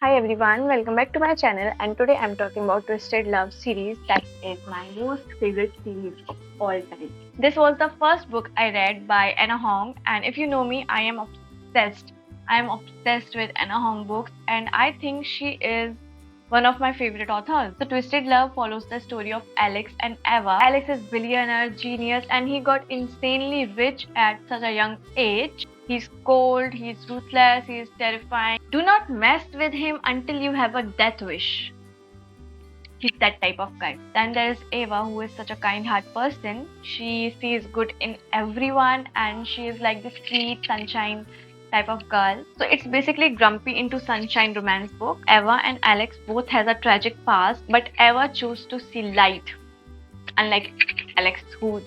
Hi everyone, welcome back to my channel and today I'm talking about Twisted Love series that is my most favorite series of all time. This was the first book I read by Anna Hong and if you know me, I am obsessed. I am obsessed with Anna Hong books and I think she is one of my favorite authors. So Twisted Love follows the story of Alex and Eva. Alex is billionaire, genius and he got insanely rich at such a young age. He's cold, he's ruthless, he's terrifying. Do not mess with him until you have a death wish. He's that type of guy. Then there's Eva, who is such a kind heart person. She sees good in everyone and she is like the sweet sunshine type of girl. So it's basically Grumpy into Sunshine romance book. Eva and Alex both has a tragic past, but Eva chose to see light. Unlike Alex, who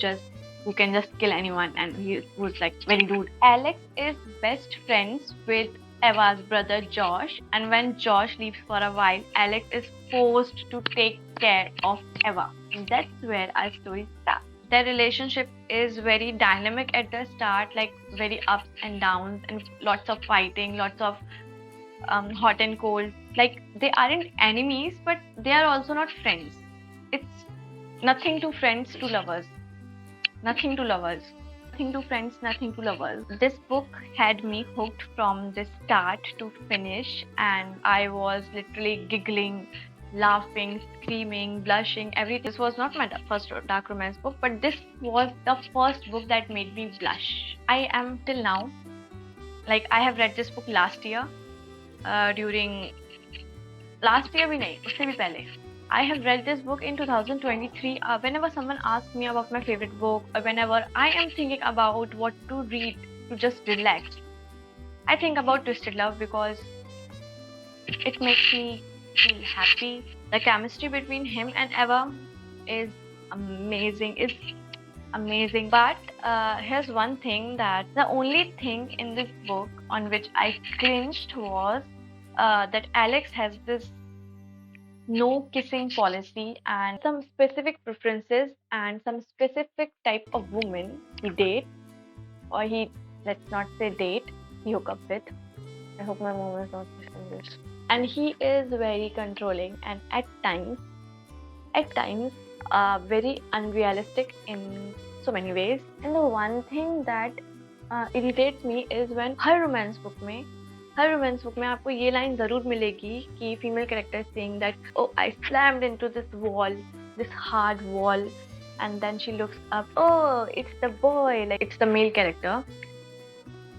can just kill anyone and he was like very rude. Alex is best friends with Eva's brother Josh, and when Josh leaves for a while, Alex is forced to take care of Eva. That's where our story starts. Their relationship is very dynamic at the start, like very ups and downs, and lots of fighting, lots of hot and cold. Like they aren't enemies, but they are also not friends. It's nothing to friends to lovers. Nothing to lovers. Nothing to friends, nothing to lovers. This book had me hooked from the start to finish, and I was literally giggling, laughing, screaming, blushing. Everything. This was not my first dark romance book, but this was the first book that made me blush. I am till now, like, I have read this book last year, during last year भी नहीं, उससे भी पहले. I have read this book in 2023. Whenever someone asks me about my favorite book, or whenever I am thinking about what to read to just relax, I think about Twisted Love because it makes me feel happy. The chemistry between him and Eva is amazing. Is amazing. But here's one thing, that the only thing in this book on which I cringed was that Alex has this no kissing policy and some specific preferences and some specific type of woman he dates, or he, let's not say date, he hook up with. I hope my mom is not listening to this. And he is very controlling and at times very unrealistic in so many ways. And the one thing that irritates me is when हर romance book में आपको ये line जरूर मिलेगी कि female character saying that oh I slammed into this hard wall and then she looks up, oh it's the boy, like it's the male character.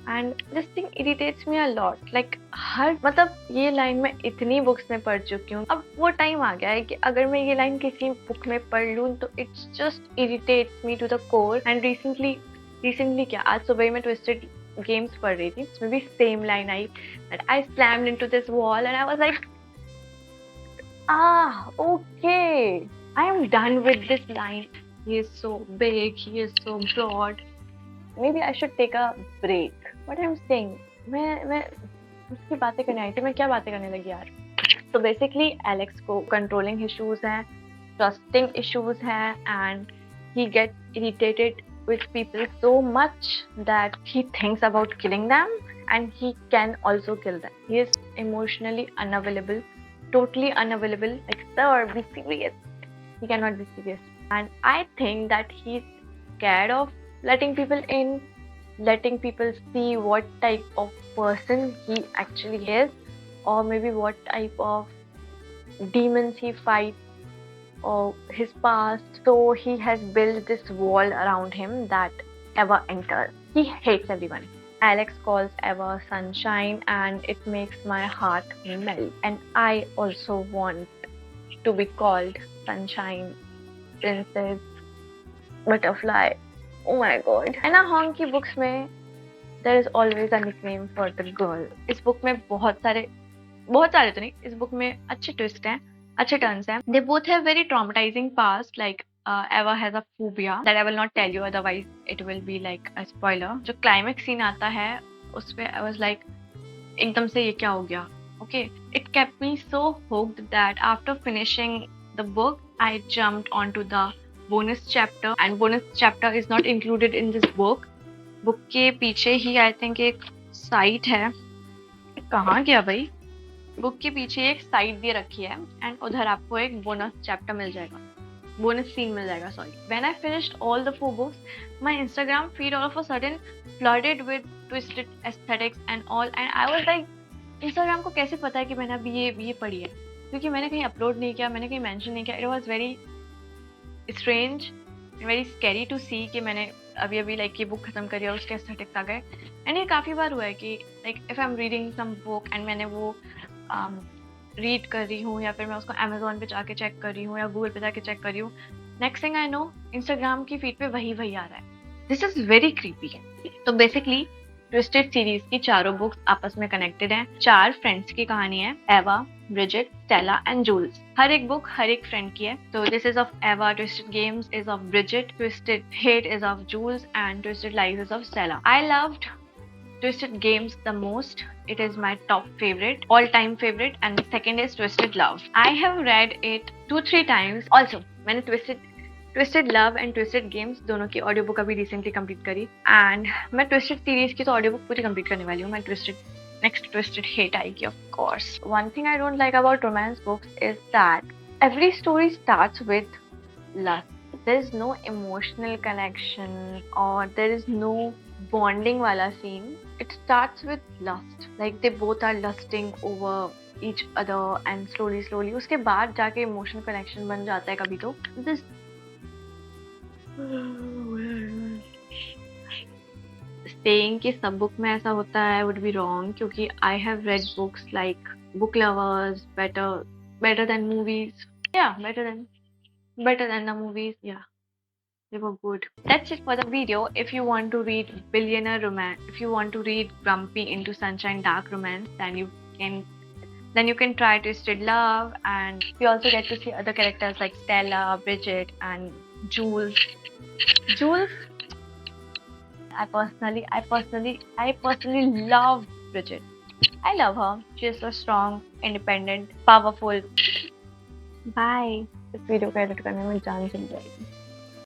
And this thing irritates me a lot. Like हर मतलब ये line मैं इतनी books में पढ़ चुकी हूँ, अब वो टाइम आ गया है कि अगर मैं ये लाइन किसी बुक में पढ़ लूँ तो it's just irritates me to the core. And recently क्या, आज सुबह मैं ट्विस्टेड गेम्स पढ़ रही थी, उसमें भी same line I that I slammed into this wall and I was like, okay, I am done with this line. He is so big, he is so broad. Maybe I should take a break. What I'm saying, मैं उसकी बातें करने आई थी, मैं क्या बातें करने लगी यार. So basically Alex को controlling issues हैं, trusting issues हैं, and he gets irritated with people so much that he thinks about killing them, and he can also kill them. He is emotionally unavailable, totally unavailable. Like, sir, be serious. He cannot be serious. And I think that he's scared of letting people in, letting people see what type of person he actually is, or maybe what type of demons he fights, or his past. So he has built this wall around him that Eva enters. He hates everyone. Alex calls Eva sunshine and it makes my heart melt. And I also want to be called sunshine, princess, butterfly. Oh my god. Anna Hong की books में there is always a nickname for the girl. इस book में बहुत सारे तो नहीं, इस book में अच्छे twist हैं, अच्छे turns हैं. They both have very traumatizing past. Like Eva has a phobia that I will not tell you, otherwise it will be like a spoiler. जो climax scene आता है उसपे I was like, एकदम से ये क्या हो गया? Okay, it kept me so hooked that after finishing the book, I jumped onto the bonus chapter, and bonus chapter is not included in this book. Book के पीछे ही I think एक site है. कहाँ गया भाई? बुक के पीछे एक साइड दे रखी है एंड उधर आपको एक बोनस चैप्टर मिल जाएगा, बोनस सीन मिल जाएगा, sorry. When I finished all the 4 books, my Instagram feed all of a sudden flooded with twisted aesthetics and all, and I was like, Instagram को कैसे पता है कि मैंने अभी ये पढ़ी है, क्योंकि मैंने कहीं अपलोड नहीं किया, मैंने कहीं मेंशन नहीं किया. It was very strange and very scary to see कि मैंने अभी लाइक ये बुक खत्म करी और उसके एस्थेटिक्स आ गए. एंड ये काफ़ी बार हुआ है कि like if I am reading some book and मैंने वो रीड कर रही हूँ या फिर मैं उसको अमेजोन पे जाके चेक कर रही हूँ या गूगल पे जाके चेक कर रही हूँ, next thing I know Instagram की फीड पे वही आ रहा है. This is very creepy. तो बेसिकली ट्विस्टेड सीरीज की चारों बुक्स आपस में कनेक्टेड हैं. 4 फ्रेंड्स की कहानी है, Ava, Bridget, Stella and Jules. हर एक बुक हर एक फ्रेंड की है. तो this is of Ava, Twisted Games is of Bridget, Twisted Hate is of Jules and Twisted Life is of Stella. I loved Twisted Games the most. It is my top favorite, all-time favorite, and the second is Twisted Love. I have read it 2-3 times. Also, मैंने Twisted Love and Twisted Games दोनों की audio book अभी recently complete करी. And मैं twisted series की तो audio book पूरी complete करने वाली हूँ. मैं नेक्स्ट ट्विस्टेड हेट आएगी of course. One thing I don't like about romance books is that every story starts with lust. There is no emotional connection or there is no bonding wala scene. It starts with lust, like they both are lusting over each other and slowly उसके बाद जाके emotional connection बन जाता है कभी तो. This saying कि सब बुक में ऐसा होता है would be wrong, क्योंकि I have read books like Book Lovers, better than movies. Yeah, better than the movies. Yeah, they were good. That's it for the video. If you want to read billionaire romance, if you want to read Grumpy into Sunshine dark romance, then you can try Twisted Love, and you also get to see other characters like Stella, Bridget, and Jules. I personally love Bridget. I love her. She is so strong, independent, powerful. Bye. इस video को edit करने में जान चली जाएगी.